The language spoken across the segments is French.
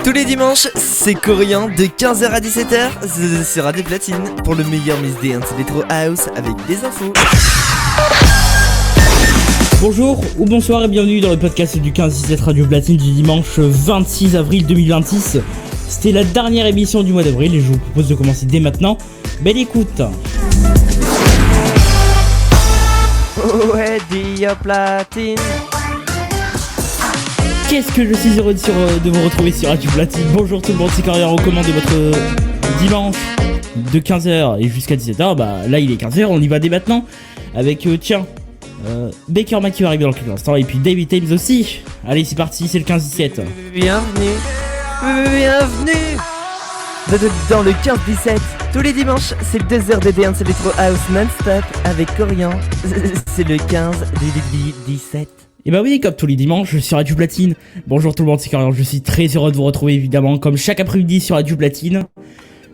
Tous les dimanches, c'est Corian de 15h à 17h sur Radio Platine pour le meilleur mix dance Electro House avec des infos. Bonjour ou bonsoir et bienvenue dans le podcast du 15-17 Radio Platine du dimanche 26 avril 2026. C'était la dernière émission du mois d'avril et je vous propose de commencer dès maintenant. Belle écoute. Ouais, Dia Platine. Qu'est-ce que je suis heureux de vous retrouver sur Radio Platine. Bonjour tout le monde, c'est Corian, on commande votre dimanche de 15h et jusqu'à 17h. Bah là il est 15h, on y va dès maintenant avec Baker Mac qui va arriver dans quelques instants et puis David Thames aussi. Allez c'est parti, c'est le 15-17. Bienvenue dans le 15-17. Tous les dimanches, c'est 2 heures de dance Electro House non-stop avec Corian. C'est le 15-17. Et bah oui, comme tous les dimanches sur Radio Platine. Bonjour tout le monde, c'est Corian, je suis très heureux de vous retrouver évidemment comme chaque après-midi sur Radio Platine.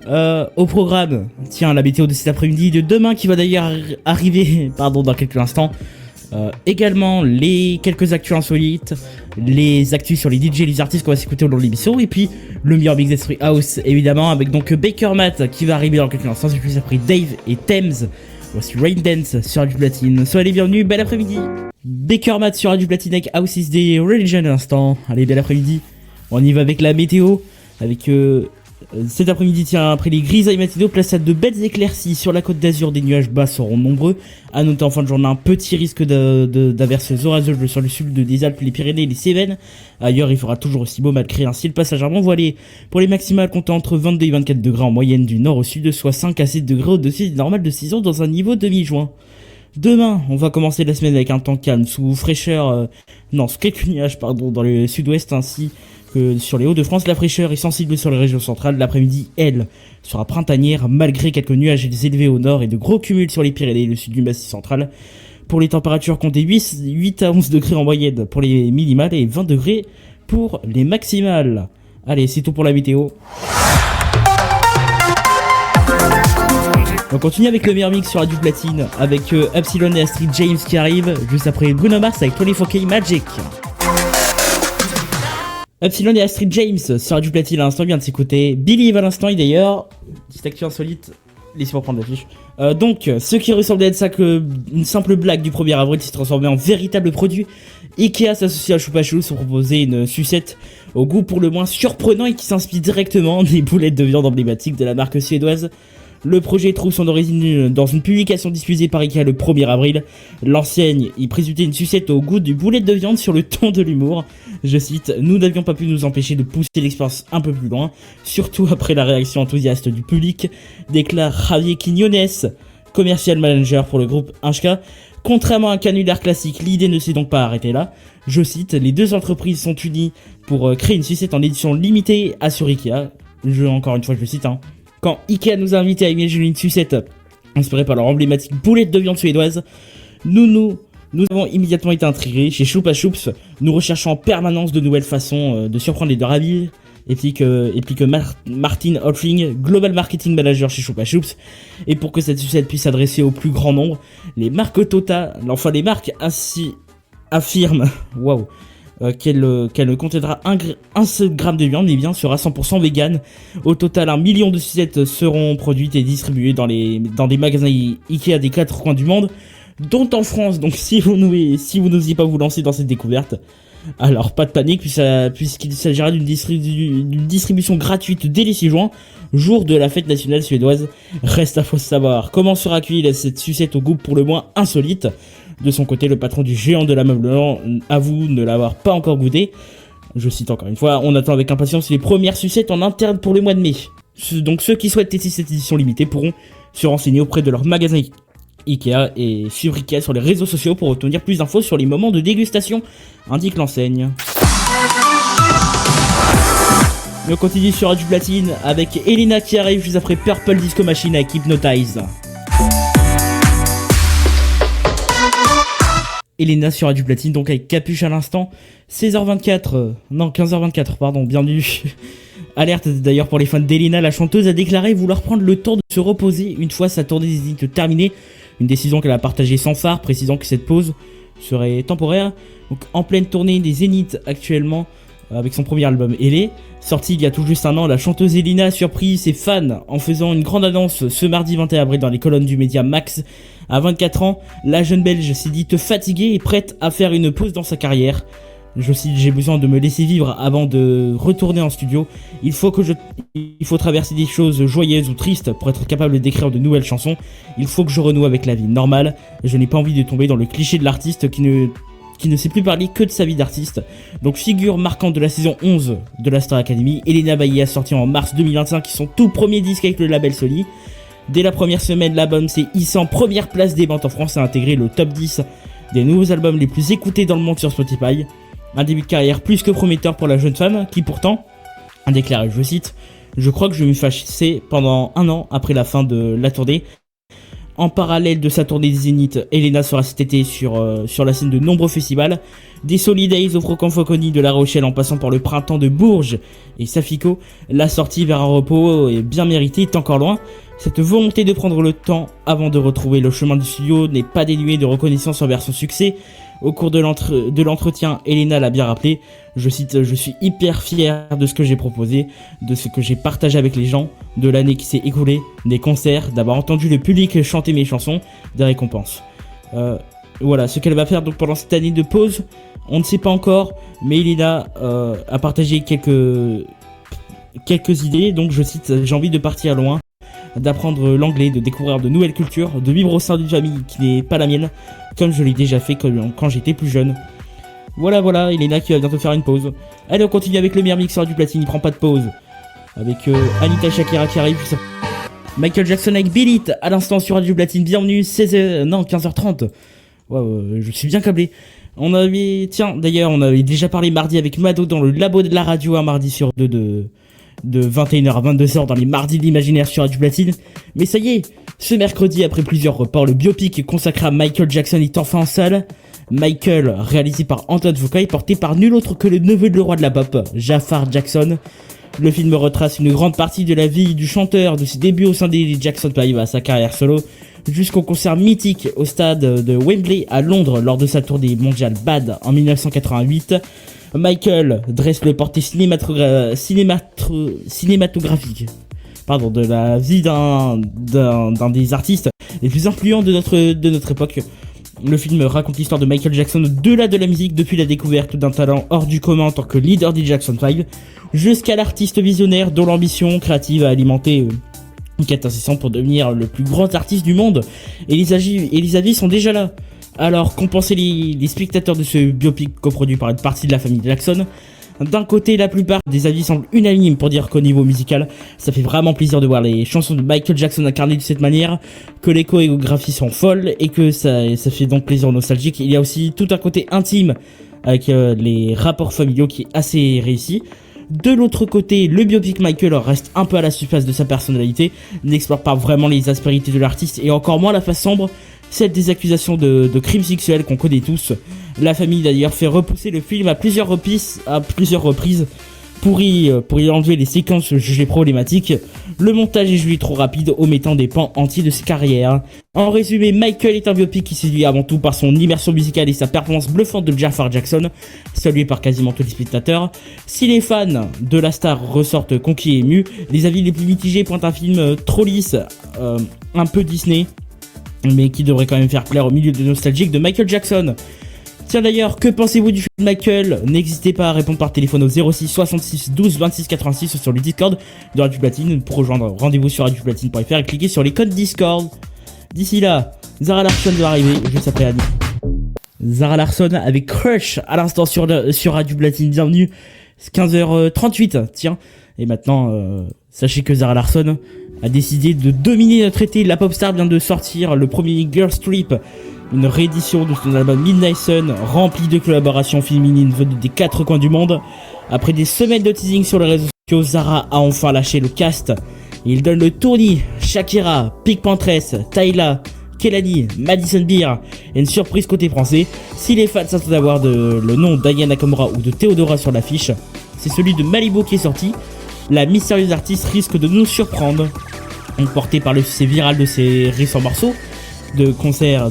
Au programme, tiens, la météo de cet après-midi, de demain qui va d'ailleurs arriver dans quelques instants. Également les quelques actus insolites, les actus sur les DJ et les artistes qu'on va s'écouter au long de l'émission, et puis le meilleur mix d'Esprit House évidemment avec donc Baker Matt qui va arriver dans quelques instants, et puis après Dave et Thames. Voici Rain Dance sur Radio Platine. Soyez les bienvenus, bel après-midi. Baker Matt sur Radio Platine avec House is the Religion à l'instant. Allez, bel après-midi. On y va avec la météo, avec cet après-midi, tiens, après les grisailles matinaux, place à de belles éclaircies sur la côte d'Azur, des nuages bas seront nombreux. À noter en fin de journée un petit risque d'averses orageuses sur le sud des Alpes, les Pyrénées et les Cévennes. Ailleurs, il fera toujours aussi beau malgré un ciel passagèrement voilé. Pour les maximales, comptant entre 22 et 24 degrés en moyenne du nord au sud, soit 5 à 7 degrés au-dessus du normal de saison dans un niveau demi-juin. Demain, on va commencer la semaine avec un temps calme, sous quelques nuages, dans le sud-ouest ainsi que sur les Hauts-de-France. La fraîcheur est sensible sur les régions centrales. L'après-midi, elle, sera printanière malgré quelques nuages élevés au nord et de gros cumuls sur les Pyrénées et le sud du Massif central. Pour les températures, comptez 8 à 11 degrés en moyenne pour les minimales et 20 degrés pour les maximales. Allez, c'est tout pour la météo. On continue avec le meilleur mix sur Radio Platine avec Epsilon et Astrid James qui arrivent juste après Bruno Mars avec 24K Magic. Epsilon et Astrid James sur Radio Platine à l'instant, vient de s'écouter Believe à l'instant, et d'ailleurs, petite actu insolite, laissez-moi prendre l'affiche. Donc, ce qui ressemblait à ça qu'une simple blague du 1er avril s'est transformé en véritable produit. Ikea s'associe à Choupa Choups pour proposer une sucette au goût pour le moins surprenant et qui s'inspire directement des boulettes de viande emblématiques de la marque suédoise. Le projet trouve son origine dans une publication diffusée par Ikea le 1er avril. L'enseigne y présentait une sucette au goût du boulette de viande sur le ton de l'humour. Je cite, « Nous n'avions pas pu nous empêcher de pousser l'expérience un peu plus loin, surtout après la réaction enthousiaste du public », déclare Javier Quiñones, commercial manager pour le groupe Inchka. Contrairement à un canular classique, l'idée ne s'est donc pas arrêtée là. Je cite, « Les deux entreprises sont unies pour créer une sucette en édition limitée, assure Ikea ». Encore une fois, je cite, Quand Ikea nous a invités à imaginer une sucette inspirée par leur emblématique boulette de viande suédoise, nous avons immédiatement été intrigués. Chez Choupa Choups, nous recherchons en permanence de nouvelles façons de surprendre et de ravir. Et puis que Martin Hoffling, Global Marketing Manager chez Choupa Choups, et pour que cette sucette puisse s'adresser au plus grand nombre, les marques ainsi affirment, qu'elle ne contiendra un seul gramme de viande, mais bien sera 100% vegan. Au total, 1 million de sucettes seront produites et distribuées dans des magasins Ikea des 4 coins du monde, dont en France. Donc si vous n'osiez pas vous lancer dans cette découverte, alors pas de panique, puisqu'il s'agira d'une distribution gratuite dès les 6 juin, jour de la fête nationale suédoise. Reste à faut savoir comment sera accueillie cette sucette au goût pour le moins insolite. De son côté, le patron du géant de l'ameublement avoue ne l'avoir pas encore goûté. Je cite encore une fois, on attend avec impatience les premières sucettes en interne pour le mois de mai. Donc ceux qui souhaitent tester cette édition limitée pourront se renseigner auprès de leur magasin Ikea et suivre Ikea sur les réseaux sociaux pour obtenir plus d'infos sur les moments de dégustation, indique l'enseigne. Et on continue sur Radio Platine avec Elena qui arrive juste après Purple Disco Machine avec Hypnotize. Elena sur Radio Platine, donc avec Capuche à l'instant, 15h24, pardon, bienvenue. Alerte d'ailleurs pour les fans d'Elena, la chanteuse a déclaré vouloir prendre le temps de se reposer une fois sa tournée des Zéniths terminée, une décision qu'elle a partagée sans phare, précisant que cette pause serait temporaire. Donc en pleine tournée des Zéniths actuellement, avec son premier album Elé. Sorti il y a tout juste un an, la chanteuse Elina a surpris ses fans en faisant une grande annonce ce mardi 21 avril dans les colonnes du média Max. À 24 ans, la jeune belge s'est dite fatiguée et prête à faire une pause dans sa carrière. Je cite: j'ai besoin de me laisser vivre avant de retourner en studio. Il faut traverser des choses joyeuses ou tristes pour être capable d'écrire de nouvelles chansons. Il faut que je renoue avec la vie normale. Je n'ai pas envie de tomber dans le cliché de l'artiste qui ne sait plus parler que de sa vie d'artiste. Donc figure marquante de la saison 11 de la Star Academy, Elena Bailly a sorti en mars 2025 son tout premier disque avec le label Sony. Dès la première semaine, l'album s'est hissé en première place des ventes en France et a intégré le top 10 des nouveaux albums les plus écoutés dans le monde sur Spotify. Un début de carrière plus que prometteur pour la jeune femme qui pourtant a déclaré, je cite: je crois que je me suis fâché pendant un an après la fin de la tournée. En parallèle de sa tournée des Zénith, Elena sera cet été sur la scène de nombreux festivals, des Solidays au Francophonie de La Rochelle en passant par le Printemps de Bourges et Safico. La sortie vers un repos bien mérité est encore loin. Cette volonté de prendre le temps avant de retrouver le chemin du studio n'est pas dénuée de reconnaissance envers son succès. Au cours de l'entretien, Elena l'a bien rappelé, je cite: je suis hyper fier de ce que j'ai proposé, de ce que j'ai partagé avec les gens, de l'année qui s'est écoulée, des concerts, d'avoir entendu le public chanter mes chansons, des récompenses. Voilà, ce qu'elle va faire donc pendant cette année de pause, on ne sait pas encore, mais Elena a partagé quelques idées, donc je cite: j'ai envie de partir loin, d'apprendre l'anglais, de découvrir de nouvelles cultures, de vivre au sein d'une famille qui n'est pas la mienne, comme je l'ai déjà fait quand j'étais plus jeune. Voilà, Elena qui va bientôt faire une pause. Allez, on continue avec le meilleur mixeur du platine, il prend pas de pause. Avec Anita Shakira qui arrive. Michael Jackson avec Beat It, à l'instant sur Radio Platine, bienvenue, 15h30. Ouais, je suis bien câblé. On avait déjà parlé mardi avec Mado dans le labo de la radio, un mardi sur deux de 21h à 22h dans les mardis de l'imaginaire sur Radio Platine. Mais ça y est, ce mercredi, après plusieurs reports, le biopic consacré à Michael Jackson est enfin en salle. Michael, réalisé par Antoine Fuqua, est porté par nul autre que le neveu de le roi de la pop, Jafar Jackson. Le film retrace une grande partie de la vie du chanteur, de ses débuts au sein des Jackson 5 à sa carrière solo, jusqu'au concert mythique au stade de Wembley à Londres lors de sa tournée mondiale Bad en 1988. Michael dresse le portrait cinématographique de la vie d'un des artistes les plus influents de notre époque. Le film raconte l'histoire de Michael Jackson au-delà de la musique, depuis la découverte d'un talent hors du commun en tant que leader des Jackson 5, jusqu'à l'artiste visionnaire dont l'ambition créative a alimenté une quête incessante pour devenir le plus grand artiste du monde. Et les avis sont déjà là. Alors, qu'ont pensé les spectateurs de ce biopic coproduit par une partie de la famille Jackson? D'un côté, la plupart des avis semblent unanimes pour dire qu'au niveau musical, ça fait vraiment plaisir de voir les chansons de Michael Jackson incarnées de cette manière, que les chorégraphies sont folles et que ça fait donc plaisir aux nostalgiques. Il y a aussi tout un côté intime avec les rapports familiaux qui est assez réussi. De l'autre côté, le biopic Michael reste un peu à la surface de sa personnalité, n'explore pas vraiment les aspérités de l'artiste et encore moins la face sombre, celle des accusations de crimes sexuels qu'on connaît tous. La famille d'ailleurs fait repousser le film à plusieurs reprises pour y enlever les séquences jugées problématiques. Le montage est jugé trop rapide, omettant des pans entiers de ses carrières. En résumé, Michael est un biopic qui séduit avant tout par son immersion musicale et sa performance bluffante de Jafar Jackson, salué par quasiment tous les spectateurs. Si les fans de la star ressortent conquis et émus, les avis les plus mitigés pointent un film trop lisse, un peu Disney, mais qui devrait quand même faire plaire au milieu de nostalgique de Michael Jackson. Tiens d'ailleurs, que pensez-vous du film Michael? N'hésitez pas à répondre par téléphone au 06 66 12 26 86 sur le Discord de Radio Platine. Pour rejoindre, rendez-vous sur radioplatine.fr et cliquez sur les codes Discord. D'ici là, Zara Larsson doit arriver juste après Annie. Zara Larsson avec Crush à l'instant sur Radio Platine. Bienvenue, 15h38. Tiens, et maintenant, sachez que Zara Larsson a décidé de dominer notre été. La pop star vient de sortir le premier Girls Trip, une réédition de son album Midnight Sun, rempli de collaborations féminines venues des quatre coins du monde. Après des semaines de teasing sur les réseaux sociaux, Zara a enfin lâché le cast. Il donne le tournis Shakira, Pink Panthers, Tyla, Kelani, Madison Beer et une surprise côté français. Si les fans s'attendent à voir le nom d'Aya Nakamura ou de Theodora sur l'affiche, c'est celui de Malibu qui est sorti. La mystérieuse artiste risque de nous surprendre. Emportée par le succès viral de ses récents morceaux, de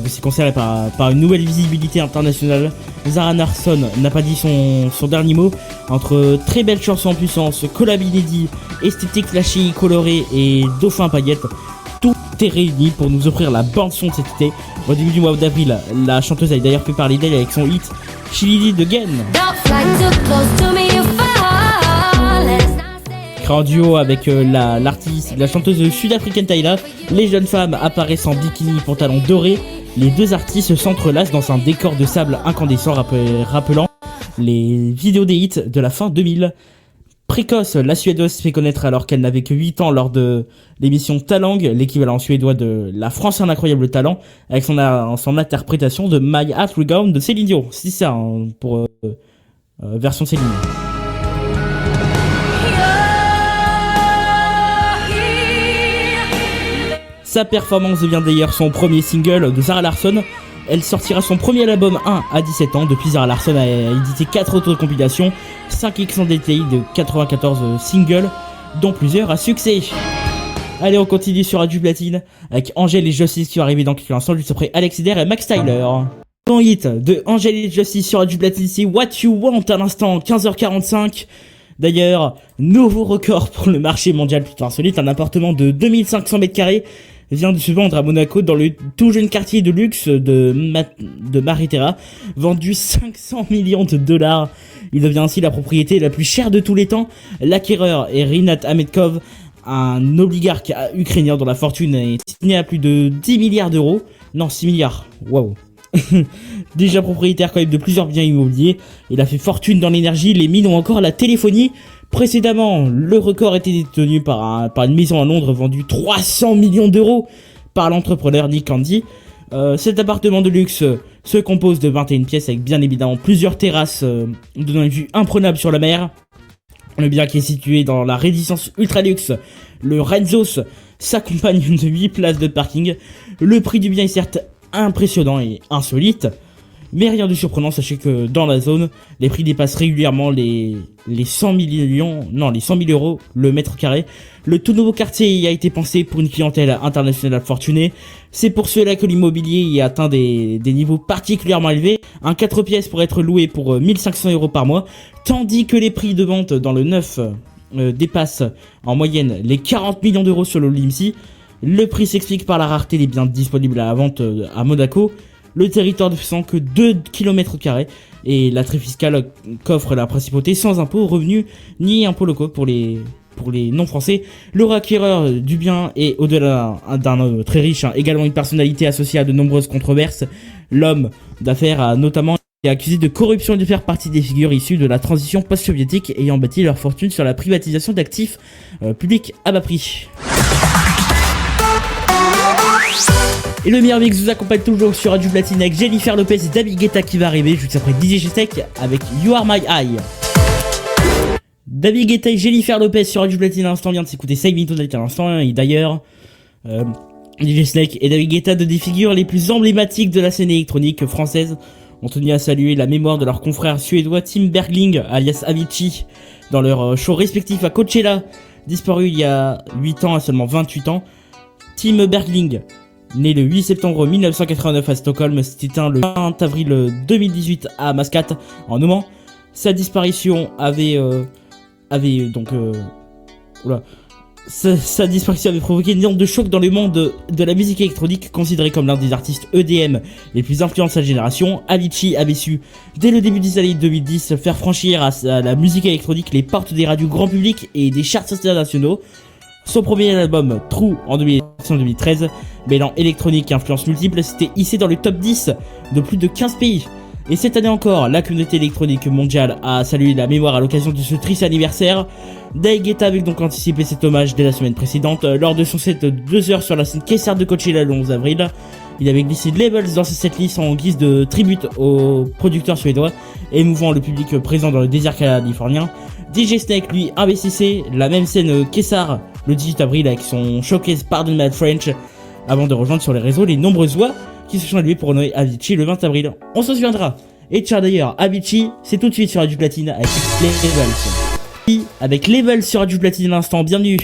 ses concerts et par une nouvelle visibilité internationale. Zara Larsson n'a pas dit son dernier mot. Entre très belles chansons en puissance, collab inédit, esthétique flashy, colorée et dauphin paillettes, tout est réuni pour nous offrir la bande son de cet été. Au début du mois d'avril, la chanteuse a d'ailleurs fait parler d'elle avec son hit She Did It Again. En duo avec la chanteuse sud-africaine Tyla, les jeunes femmes apparaissent en bikini et pantalon doré. Les deux artistes s'entrelacent dans un décor de sable incandescent rappelant les vidéos des hits de la fin 2000. Précoce, la Suédoise se fait connaître alors qu'elle n'avait que 8 ans lors de l'émission Talang, l'équivalent suédois de La France a un incroyable talent, avec son interprétation de My Heart Will Go On de Céline Dion. C'est ça hein, pour version Céline. Sa performance devient d'ailleurs son premier single de Zara Larsson. Elle sortira son premier album 1 à 17 ans. Depuis, Zara Larsson a édité 4 autocompilations, 5 extended de 94 singles, dont plusieurs à succès. Allez, on continue sur Radio Platine avec Angèle et Justice qui va arriver dans quelques instants, juste après Alex Ider et Max Tyler. Ton hit de Angèle et Justice sur Radio Platine, c'est What You Want à l'instant, 15h45. D'ailleurs, nouveau record pour le marché mondial plutôt insolite, un appartement de 2500 m² vient de se vendre à Monaco dans le tout jeune quartier de luxe de Maritera, vendu 500 millions de $. Il devient ainsi la propriété la plus chère de tous les temps. L'acquéreur est Rinat Ahmedkov, un oligarque ukrainien dont la fortune est estimée à plus de 10 milliards d'euros. Non, 6 milliards. Waouh. Déjà propriétaire quand même de plusieurs biens immobiliers, il a fait fortune dans l'énergie, les mines ou encore la téléphonie. Précédemment, le record était détenu par une maison à Londres vendue 300 millions d'euros par l'entrepreneur Nick Handy. Cet appartement de luxe se compose de 21 pièces avec bien évidemment plusieurs terrasses donnant une vue imprenable sur la mer. Le bien qui est situé dans la résidence ultra luxe, le Renzos, s'accompagne de 8 places de parking. Le prix du bien est certes impressionnant et insolite, mais rien de surprenant, sachez que dans la zone, les prix dépassent régulièrement les 100 000 euros le mètre carré. Le tout nouveau quartier y a été pensé pour une clientèle internationale fortunée. C'est pour cela que l'immobilier y a atteint des niveaux particulièrement élevés. Un 4 pièces pourrait être loué pour 1500 euros par mois, tandis que les prix de vente dans le neuf dépassent en moyenne les 40 millions d'euros sur le l'IMSI. Le prix s'explique par la rareté des biens disponibles à la vente à Monaco. Le territoire ne faisant que 2 km² et l'attrait fiscal qu'offre la principauté sans impôt, revenus ni impôts locaux pour les non-français. Le acquéreur du bien est, au-delà d'un homme très riche, également une personnalité associée à de nombreuses controverses. L'homme d'affaires a notamment été accusé de corruption et de faire partie des figures issues de la transition post-soviétique ayant bâti leur fortune sur la privatisation d'actifs publics à bas prix. Et le meilleur mix vous accompagne toujours sur Radio Platine avec Jennifer Lopez et David Guetta qui va arriver juste après DJ Snake avec You Are My Eye. David Guetta et Jennifer Lopez sur Radio Platine à l'instant, vient de s'écouter Save Me Tonight à l'instant, et d'ailleurs DJ Snake et David Guetta, deux des figures les plus emblématiques de la scène électronique française, ont tenu à saluer la mémoire de leur confrère suédois Tim Bergling alias Avicii dans leur show respectif à Coachella, disparu il y a 8 ans à seulement 28 ans. Tim Bergling, né le 8 septembre 1989 à Stockholm, s'est éteint le 20 avril 2018 à Mascate, en Oman. Sa disparition Sa disparition avait provoqué une onde de choc dans le monde de la musique électronique, considéré comme l'un des artistes EDM les plus influents de sa génération. Avicii avait su, dès le début des années 2010, faire franchir à la musique électronique les portes des radios grand public et des charts internationaux. Son premier album, True, en 2013, mêlant électronique et influences multiples, s'était hissé dans le top 10 de plus de 15 pays. Et cette année encore, la communauté électronique mondiale a salué la mémoire à l'occasion de ce triste anniversaire. David Guetta avait donc anticipé cet hommage dès la semaine précédente. Lors de son set de 2 heures sur la scène Kessar de Coachella le 11 avril, il avait glissé Labels dans ses setlists en guise de tribute aux producteurs suédois, émouvant le public présent dans le désert californien. DJ Snake, lui, investissait la même scène Kessar le 18 avril avec son showcase Pardon My French, avant de rejoindre sur les réseaux les nombreuses voix qui se sont élevées pour honorer Avicii le 20 avril. On s'en souviendra. Et tiens d'ailleurs, Avicii, c'est tout de suite sur Radio Platine avec les Levels. Avec Levels sur Radio Platine à l'instant, bienvenue.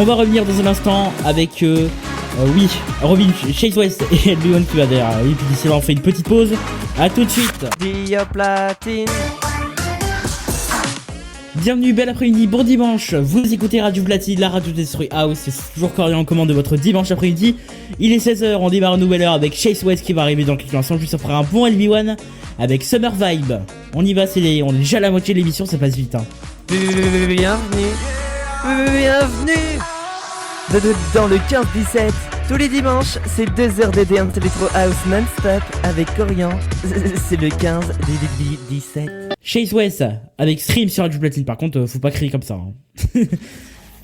On va revenir dans un instant avec Robin, Chase West et Leon qui va derrière. Et puis d'ici là on fait une petite pause. A tout de suite. Dia Platine. Bienvenue, bel après-midi, bon dimanche. Vous écoutez Radio Platine, la radio des Destroy House. C'est toujours Corian en commande de votre dimanche après-midi. Il est 16h, on démarre une nouvelle heure avec Chase West qui va arriver dans quelques instants. Juste après un bon LB1 avec Summer Vibe. On y va, on est déjà à la moitié de l'émission, ça passe vite. Bienvenue dans le 15-17. Tous les dimanches, c'est 2 heures de dance Electro House non-stop avec Corian. C'est le 15-17. Chase West avec Stream sur Radio Platine. Par contre, faut pas crier comme ça.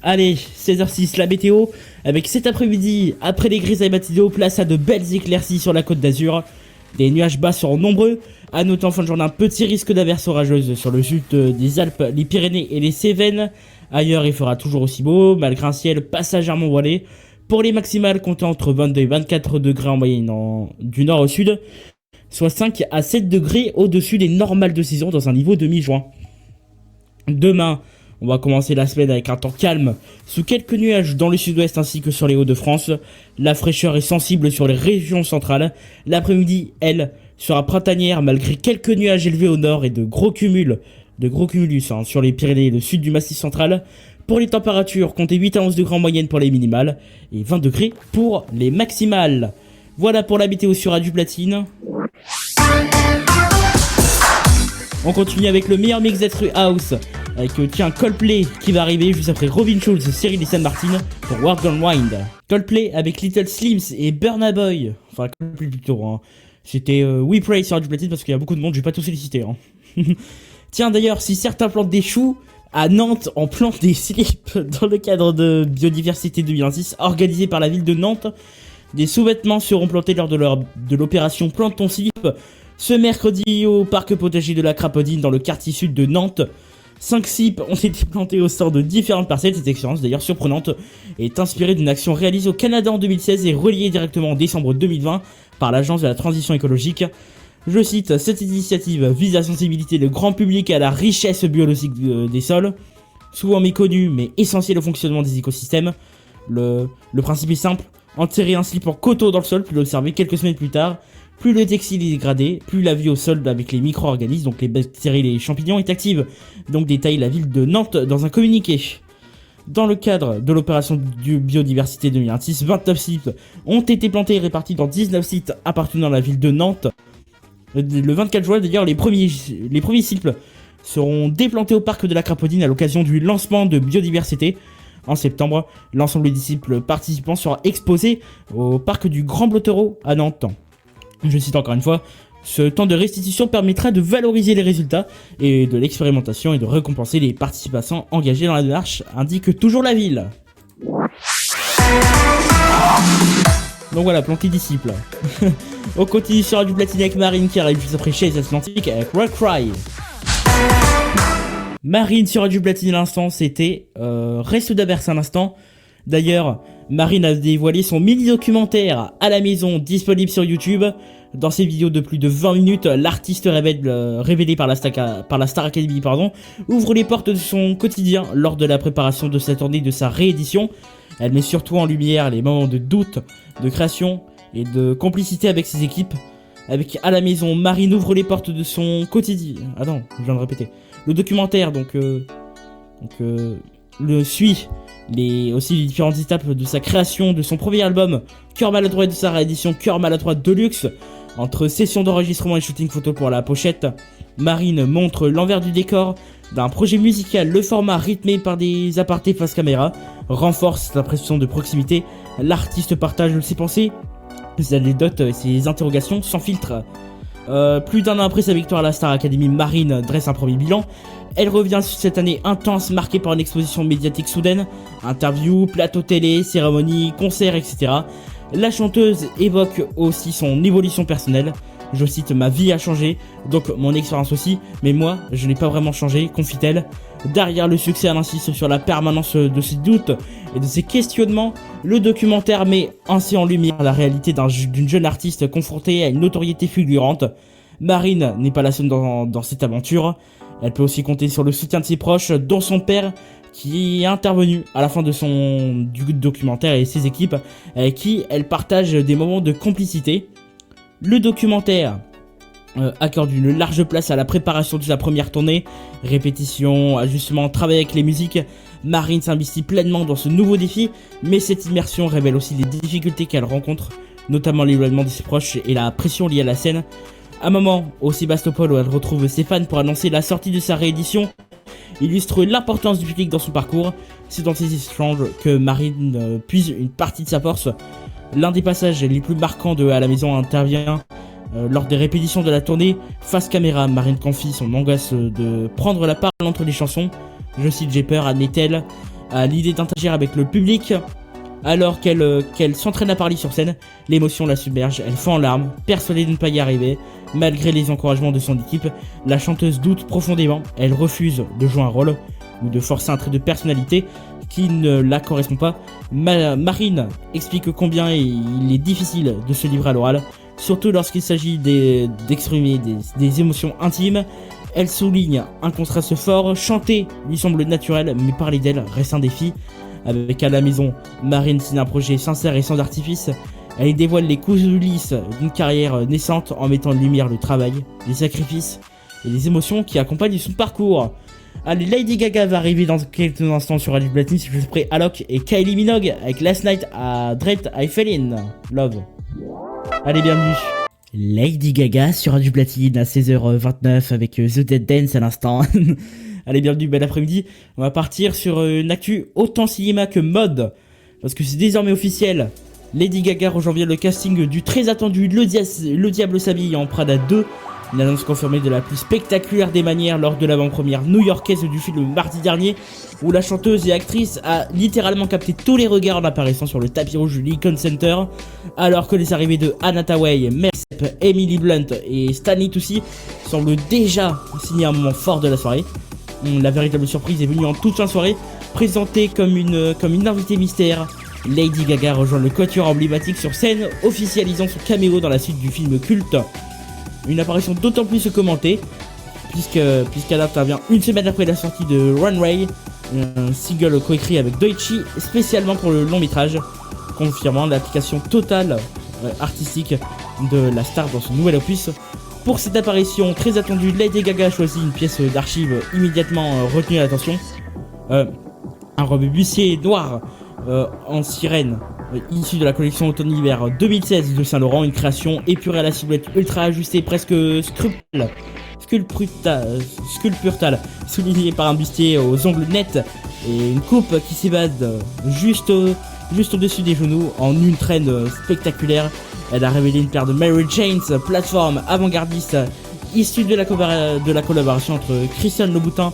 Allez, 16h06, la météo. Avec cet après-midi, après les grisailles matinaux, place à de belles éclaircies sur la côte d'Azur. Des nuages bas seront nombreux. À noter en fin de journée un petit risque d'averses orageuses sur le sud des Alpes, les Pyrénées et les Cévennes. Ailleurs, il fera toujours aussi beau, malgré un ciel passagèrement voilé. Pour les maximales, comptez entre 22 et 24 degrés en moyenne du nord au sud, soit 5 à 7 degrés au-dessus des normales de saison dans un niveau de mi-juin. Demain, on va commencer la semaine avec un temps calme, sous quelques nuages dans le sud-ouest ainsi que sur les Hauts-de-France. La fraîcheur est sensible sur les régions centrales. L'après-midi, elle, sera printanière malgré quelques nuages élevés au nord et de gros cumulus sur les Pyrénées et le sud du Massif central. Pour les températures, comptez 8 à 11 degrés en moyenne pour les minimales et 20 degrés pour les maximales. Voilà pour la météo sur Radio Platine. On continue avec le meilleur mix d'Electro House avec Coldplay qui va arriver juste après Robin Schulz, Cyril et San Martin pour World Gone Wild. Coldplay avec Little Slims et Burna Boy. Enfin, Coldplay plutôt. Hein. C'était We Pray sur Radio Platine parce qu'il y a beaucoup de monde, je vais pas tous les citer. Hein. Tiens d'ailleurs, si certains plantent des choux, à Nantes, on plante des slips dans le cadre de Biodiversité 2006 organisé par la ville de Nantes. Des sous-vêtements seront plantés lors de l'opération Plante ton slip ce mercredi au parc potager de la Crapaudine dans le quartier sud de Nantes. 5 slips ont été plantés au sein de différentes parcelles. Cette expérience d'ailleurs surprenante est inspirée d'une action réalisée au Canada en 2016 et reliée directement en décembre 2020 par l'Agence de la transition écologique. Je cite, cette initiative vise à sensibiliser le grand public à la richesse biologique des sols, souvent méconnue mais essentielle au fonctionnement des écosystèmes. Le principe est simple, enterrer un slip en coton dans le sol, puis l'observer quelques semaines plus tard. Plus le textile est dégradé, plus la vie au sol avec les micro-organismes, donc les bactéries et les champignons, est active. Donc détaille la ville de Nantes dans un communiqué. Dans le cadre de l'opération du Biodiversité 2026, 29 slips ont été plantés et répartis dans 19 sites appartenant à la ville de Nantes. Le 24 juin d'ailleurs, les premiers slips seront déplantés au parc de la Crapaudine à l'occasion du lancement de Biodiversité. En septembre, l'ensemble des disciples participants sera exposé au parc du Grand Blottereau à Nantes. Je cite encore une fois, ce temps de restitution permettra de valoriser les résultats et de l'expérimentation et de récompenser les participants engagés dans la démarche, indique toujours la ville. Donc voilà, planter disciples. On continue sur du Platine avec Marine qui arrive juste après Chase Atlantic avec Rock Cry. Marine sur du Platine à l'instant, c'était Reste d'Aberce à l'instant. D'ailleurs, Marine a dévoilé son mini-documentaire à la maison disponible sur YouTube. Dans ses vidéos de plus de 20 minutes, l'artiste révélé par la Star Academy ouvre les portes de son quotidien lors de la préparation de cette tournée de sa réédition. Elle met surtout en lumière les moments de doute, de création et de complicité avec ses équipes. Avec À la maison, Marine ouvre les portes de son quotidien. Ah non, je viens de répéter. Le documentaire le suit aussi les différentes étapes de sa création de son premier album Cœur Maladroit et de sa réédition Cœur Maladroit Deluxe. Entre sessions d'enregistrement et shooting photo pour la pochette, Marine montre l'envers du décor d'un projet musical. Le format rythmé par des apartés face caméra renforce l'impression de proximité. L'artiste partage ses pensées, ses anecdotes et ses interrogations sans filtre. Plus d'un an après sa victoire à la Star Academy, Marine dresse un premier bilan. Elle revient sur cette année intense marquée par une exposition médiatique soudaine, interviews, plateaux télé, cérémonies, concerts, etc. La chanteuse évoque aussi son évolution personnelle. Je cite, ma vie a changé, donc mon expérience aussi, mais moi, je n'ai pas vraiment changé, confie-t-elle. Derrière le succès, elle insiste sur la permanence de ses doutes et de ses questionnements. Le documentaire met ainsi en lumière la réalité d'une jeune artiste confrontée à une notoriété fulgurante. Marine n'est pas la seule dans cette aventure. Elle peut aussi compter sur le soutien de ses proches, dont son père, qui est intervenu à la fin du documentaire, et ses équipes, avec qui elle partage des moments de complicité. Le documentaire accorde une large place à la préparation de sa première tournée, répétition, ajustement, travail avec les musiques. Marine s'investit pleinement dans ce nouveau défi, mais cette immersion révèle aussi les difficultés qu'elle rencontre, notamment l'éloignement de ses proches et la pression liée à la scène. Un moment au Sébastopol où elle retrouve ses fans pour annoncer la sortie de sa réédition illustre l'importance du public dans son parcours. C'est dans ces échanges que Marine puise une partie de sa force. L'un des passages les plus marquants de À la maison intervient lors des répétitions de la tournée. Face caméra, Marine confie son angoisse de prendre la parole entre les chansons. Je cite: j'ai peur, admet-elle, à l'idée d'interagir avec le public. Alors qu'elle s'entraîne à parler sur scène, l'émotion la submerge, elle fond en larmes, persuadée de ne pas y arriver. Malgré les encouragements de son équipe, la chanteuse doute profondément, elle refuse de jouer un rôle ou de forcer un trait de personnalité qui ne la correspond pas. Marine explique combien il est difficile de se livrer à l'oral, surtout lorsqu'il s'agit d'exprimer des émotions intimes. Elle souligne un contraste fort, chanter lui semble naturel, mais parler d'elle reste un défi. Avec À la maison, Marine signe un projet sincère et sans artifice. Elle dévoile les coulisses d'une carrière naissante en mettant en lumière le travail, les sacrifices et les émotions qui accompagnent son parcours. Allez, Lady Gaga va arriver dans quelques instants sur Radio Platine, si je suis prêt. Alok et Kylie Minogue avec Last Night à Dread I Fell In Love. Allez, bienvenue. Lady Gaga sur Radio Platine à 16h29 avec The Dead Dance à l'instant. Allez, bienvenue, bel après-midi. On va partir sur une actu autant cinéma que mode, parce que c'est désormais officiel. Lady Gaga rejoint le casting du très attendu Le Diable s'habille en Prada 2. Une annonce confirmée de la plus spectaculaire des manières lors de l'avant-première new-yorkaise du film mardi dernier, où la chanteuse et actrice a littéralement capté tous les regards en apparaissant sur le tapis rouge du Lincoln Center, alors que les arrivées de Anna Thaoué, Mel C, Emily Blunt et Stanley Tucci semblent déjà signer un moment fort de la soirée. La véritable surprise est venue en toute fin de soirée, présentée comme une invitée mystère. Lady Gaga rejoint le quatuor emblématique sur scène, officialisant son caméo dans la suite du film culte. Une apparition d'autant plus commentée, puisqu'elle intervient une semaine après la sortie de Runway, un single coécrit avec Doechii, spécialement pour le long métrage, confirmant l'application totale artistique de la star dans son nouvel opus. Pour cette apparition très attendue, Lady Gaga a choisi une pièce d'archive immédiatement retenue à l'attention. Un robe bustier noir en sirène, issu de la collection automne-hiver 2016 de Saint Laurent, une création épurée à la silhouette ultra ajustée, presque sculpturale, soulignée par un bustier aux ongles nets et une coupe qui s'évade juste au-dessus des genoux en une traîne spectaculaire. Elle a révélé une paire de Mary Jane's, plateforme avant-gardiste issue de la collaboration entre Christian Louboutin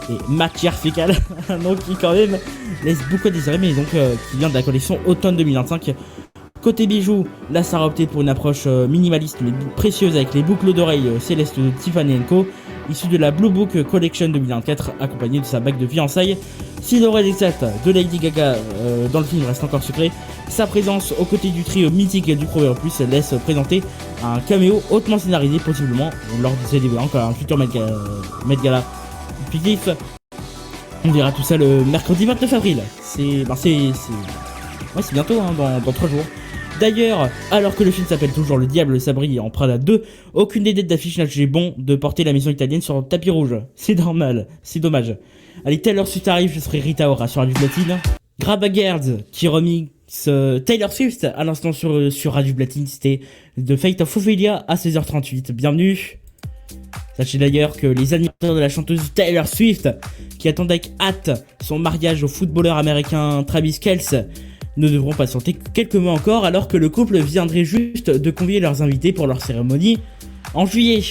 et Mathieu Fécal, un nom qui quand même laisse beaucoup à désirer, mais donc qui vient de la collection automne 2025. Côté bijoux, la star a opté pour une approche minimaliste mais précieuse avec les boucles d'oreilles célestes de Tiffany & Co, issues de la Blue Book Collection 2024, accompagnée de sa bague de fiançailles. Si l'oreille exacte de Lady Gaga dans le film reste encore secret, sa présence aux côtés du trio mythique du premier opus laisse présenter un caméo hautement scénarisé, possiblement lors de ses débuts, encore un futur Met Gala fictif. On verra tout ça le mercredi 29 avril. C'est bientôt, hein, dans 3 jours. D'ailleurs, alors que le film s'appelle toujours Le Diable s'habille en Prada 2, aucune des dettes d'affiche n'a jugé bon de porter la maison italienne sur le tapis rouge. C'est normal, c'est dommage. Allez, Taylor Swift arrive, je serai Rita Ora sur Radio Platine. Grab a Girls qui remixe Taylor Swift à l'instant sur Radio Platine, c'était The Fate of Ophelia à 16h38. Bienvenue. Sachez d'ailleurs que les admirateurs de la chanteuse Taylor Swift, qui attendent avec hâte son mariage au footballeur américain Travis Kelce, ne devront patienter quelques mois encore, alors que le couple viendrait juste de convier leurs invités pour leur cérémonie en juillet.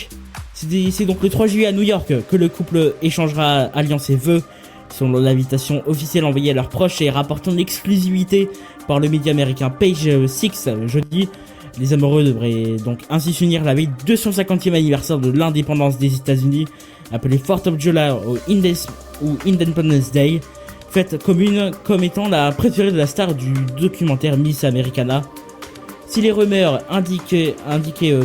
C'est donc le 3 juillet à New York que le couple échangera alliance et vœux, selon l'invitation officielle envoyée à leurs proches et rapportant l'exclusivité par le média américain Page 6 jeudi. Les amoureux devraient donc ainsi s'unir la veille du 250e anniversaire de l'indépendance des États-Unis, appelée 4th of July ou Independence Day, fête commune comme étant la préférée de la star du documentaire Miss Americana. Si les rumeurs indiquaient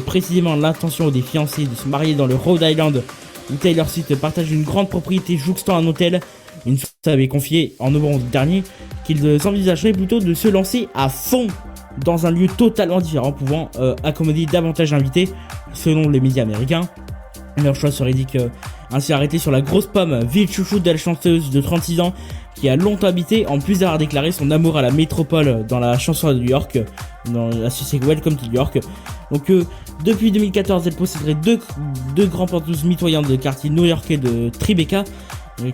précisément l'intention des fiancés de se marier dans le Rhode Island, où Taylor Swift partage une grande propriété jouxtant un hôtel, une source avait confié en novembre dernier qu'ils envisageraient plutôt de se lancer à fond dans un lieu totalement différent, pouvant accommoder davantage d'invités, selon les médias américains. Leur choix serait dit ainsi arrêté sur la grosse pomme, ville chouchou de la chanteuse de 36 ans qui a longtemps habité, en plus d'avoir déclaré son amour à la métropole dans la chanson de New York, dans la succès Welcome to New York. Donc depuis 2014, elle posséderait deux grands penthouse mitoyens de quartier new-yorkais de Tribeca,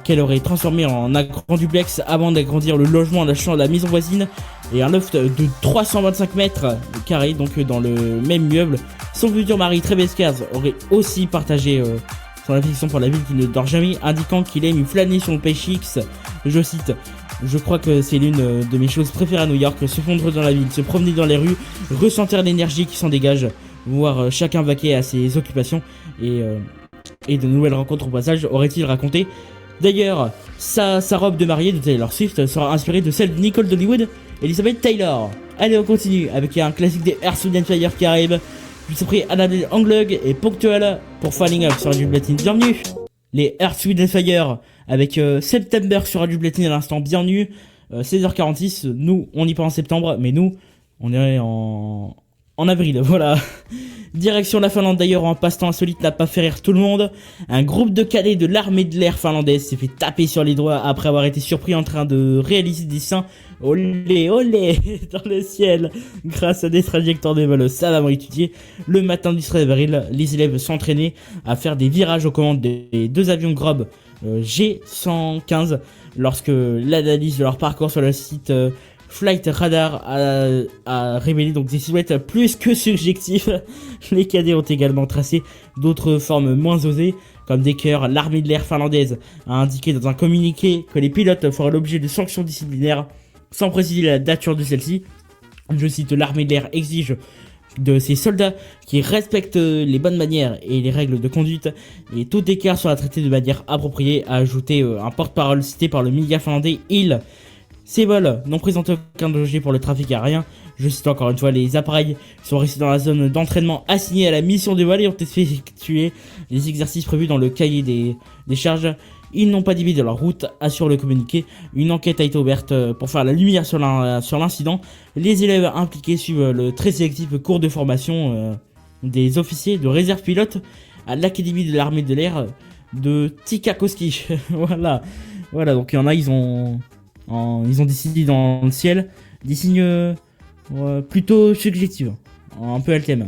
qu'elle aurait transformé en un grand duplex avant d'agrandir le logement en achetant la maison voisine et un loft de 325 mètres carrés, donc dans le même immeuble. Son futur mari Trebeskaz aurait aussi partagé son affection pour la ville qui ne dort jamais, indiquant qu'il aime flâner sur le PCX. Je cite: je crois que c'est l'une de mes choses préférées à New York, se fondre dans la ville, se promener dans les rues, ressentir l'énergie qui s'en dégage, voir chacun vaquer à ses occupations et de nouvelles rencontres au passage, aurait-il raconté. D'ailleurs, sa robe de mariée de Taylor Swift sera inspirée de celle de Nicole d'Hollywood, Elizabeth Taylor. Allez, on continue avec un classique des Earth, Wind & Fire qui arrive. Je suis pris Annabelle Anglug et Punctual pour Falling Up sur Radio Platine. Bienvenue les Earth, Wind & Fire avec September sur Radio Platine à l'instant. Bienvenue, 16h46. Nous, on y pas en septembre, mais nous, on est en avril, voilà. Direction la Finlande d'ailleurs, en passe-temps insolite n'a pas fait rire tout le monde. Un groupe de cadets de l'armée de l'air finlandaise s'est fait taper sur les doigts après avoir été surpris en train de réaliser des seins olé olé dans le ciel grâce à des trajectoires de vol savamment étudiées. Le matin du 13 avril, les élèves s'entraînaient à faire des virages aux commandes des deux avions Grob G115 lorsque l'analyse de leur parcours sur le site Flight Radar a révélé donc des silhouettes plus que subjectives. Les cadets ont également tracé d'autres formes moins osées, comme des cœurs. L'armée de l'air finlandaise a indiqué dans un communiqué que les pilotes feraient l'objet de sanctions disciplinaires, sans préciser la nature de celle-ci. Je cite: l'armée de l'air exige de ses soldats qui respectent les bonnes manières et les règles de conduite, et tout écart sera traité de manière appropriée, a ajouté un porte-parole cité par le média finlandais Il. Ces vols n'ont présenté aucun danger pour le trafic aérien. Je cite encore une fois: les appareils sont restés dans la zone d'entraînement assignée à la mission de vol et ont effectué les exercices prévus dans le cahier des charges. Ils n'ont pas dévié de leur route, assure le communiqué. Une enquête a été ouverte pour faire la lumière sur l'incident. Les élèves impliqués suivent le très sélectif cours de formation des officiers de réserve pilote à l'académie de l'armée de l'air de Tikkakoski. Voilà, donc il y en a, ils ont décidé dans le ciel des signes plutôt subjectifs, un peu altem.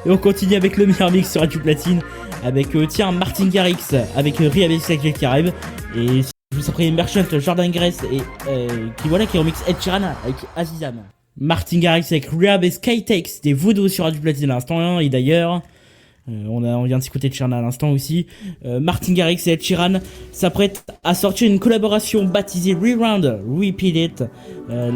Et on continue avec le meilleur mix sur Radio Platine avec Martin Garrix avec Riabes qui arrive, et je vous après Merchant, Jordan Grace et qui remix Ed Sheeran avec Azizam. Martin Garrix avec Riabes K-Takes des Voodoo sur Radio Platine à l'instant 1, et d'ailleurs on vient de s'écouter de Sheeran à l'instant aussi. Martin Garrix et Ed Sheeran s'apprêtent à sortir une collaboration baptisée Reround Repeat It,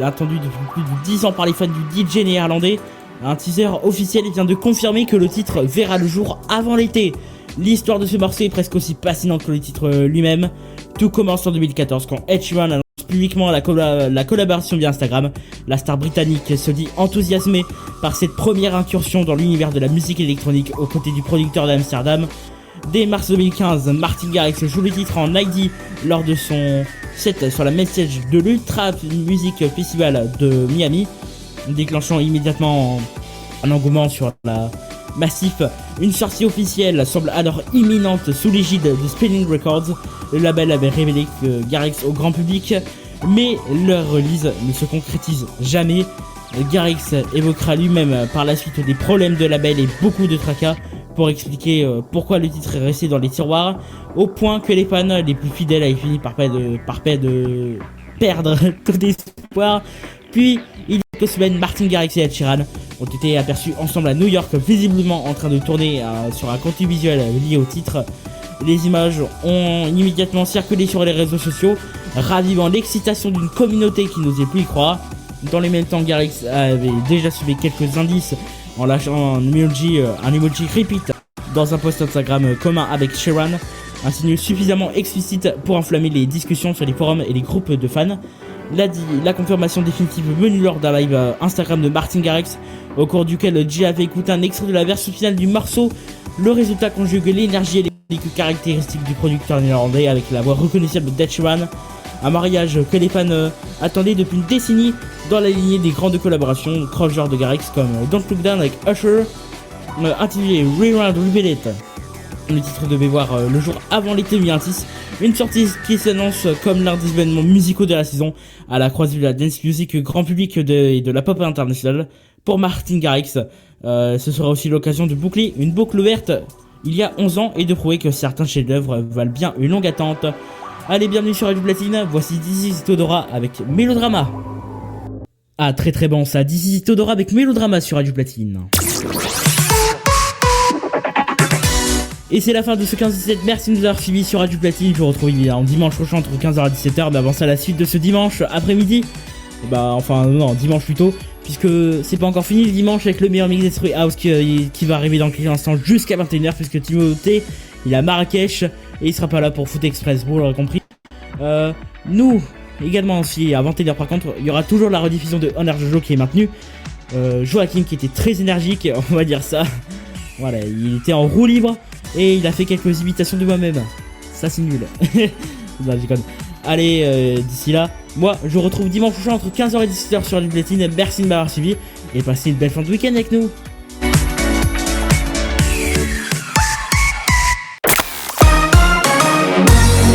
attendue depuis plus de 10 ans par les fans du DJ néerlandais. Un teaser officiel vient de confirmer que le titre verra le jour avant l'été. L'histoire de ce morceau est presque aussi fascinante que le titre lui-même. Tout commence en 2014 quand Ed Sheeran annonce publiquement la collaboration via Instagram. La star britannique se dit enthousiasmée par cette première incursion dans l'univers de la musique électronique aux côtés du producteur d'Amsterdam. Dès mars 2015, Martin Garrix joue le titre en ID lors de son set sur la main stage de l'Ultra Music Festival de Miami, déclenchant immédiatement un engouement sur la massif. Une sortie officielle semble alors imminente sous l'égide de Spinning Records. Le label avait révélé que Garrix au grand public, mais leur release ne se concrétise jamais. Garrix évoquera lui-même par la suite des problèmes de label et beaucoup de tracas pour expliquer pourquoi le titre est resté dans les tiroirs, au point que les fans les plus fidèles avaient fini par perdre tout espoir. Puis, il y a quelques semaines, Martin Garrix et Ed Sheeran ont été aperçus ensemble à New York, visiblement en train de tourner sur un contenu visuel lié au titre. Les images ont immédiatement circulé sur les réseaux sociaux, ravivant l'excitation d'une communauté qui n'osait plus y croire. Dans les mêmes temps, Garrix avait déjà suivi quelques indices en lâchant un emoji repeat dans un post Instagram commun avec Sheeran, un signe suffisamment explicite pour enflammer les discussions sur les forums et les groupes de fans. La confirmation définitive venue lors d'un live Instagram de Martin Garrix, au cours duquel Jay avait écouté un extrait de la version finale du morceau. Le résultat conjugue l'énergie et les caractéristiques du producteur néerlandais avec la voix reconnaissable de Ed Sheeran. Un mariage que les fans attendaient depuis une décennie dans la lignée des grandes collaborations cross-genres de Garrix comme Don't Look Down avec Usher, intitulé Rewind Reveal It. Le titre devait voir le jour avant l'été 2026, une sortie qui s'annonce comme l'un des événements musicaux de la saison, à la croisée de la dance music grand public et de la pop internationale. Pour Martin Garrix, ce sera aussi l'occasion de boucler une boucle ouverte il y a 11 ans et de prouver que certains chefs-d'œuvre valent bien une longue attente. Allez, bienvenue sur Radio Platine, voici This Is Todora avec Mélodrama. Ah, très bon ça, This Is Todora avec Mélodrama sur Radio Platine. Et c'est la fin de ce 15-17, merci de nous avoir suivis sur Radio Platine. Je vous retrouve en dimanche prochain entre 15h et 17h, mais avant ça, la suite de ce dimanche après-midi. Dimanche plutôt, puisque c'est pas encore fini le dimanche avec le meilleur mix d'Esprit House qui va arriver dans quelques instants jusqu'à 21h, puisque Timothée, il est à Marrakech et il sera pas là pour Foot Express, vous l'aurez compris. Nous, également aussi, à 21h par contre, il y aura toujours la rediffusion de Honor Jojo qui est maintenue. Joachim qui était très énergique, on va dire ça. Voilà, il était en roue libre et il a fait quelques imitations de moi-même. Ça c'est nul. Non, je déconne. Allez, d'ici là, moi je vous retrouve dimanche prochain entre 15h et 17h sur Radio Platine. Merci de m'avoir suivi et passez une belle fin de week-end avec nous.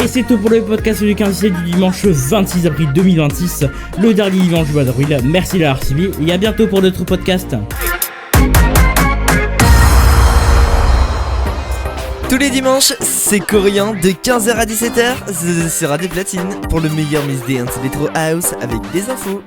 Et c'est tout pour le podcast du 15-17 du dimanche 26 avril 2026, le dernier dimanche du mois d'avril. Merci de l'avoir suivi et à bientôt pour d'autres podcasts. Tous les dimanches, c'est Corian de 15h à 17h sur Radio Platine pour le meilleur mix dance electro house avec des infos.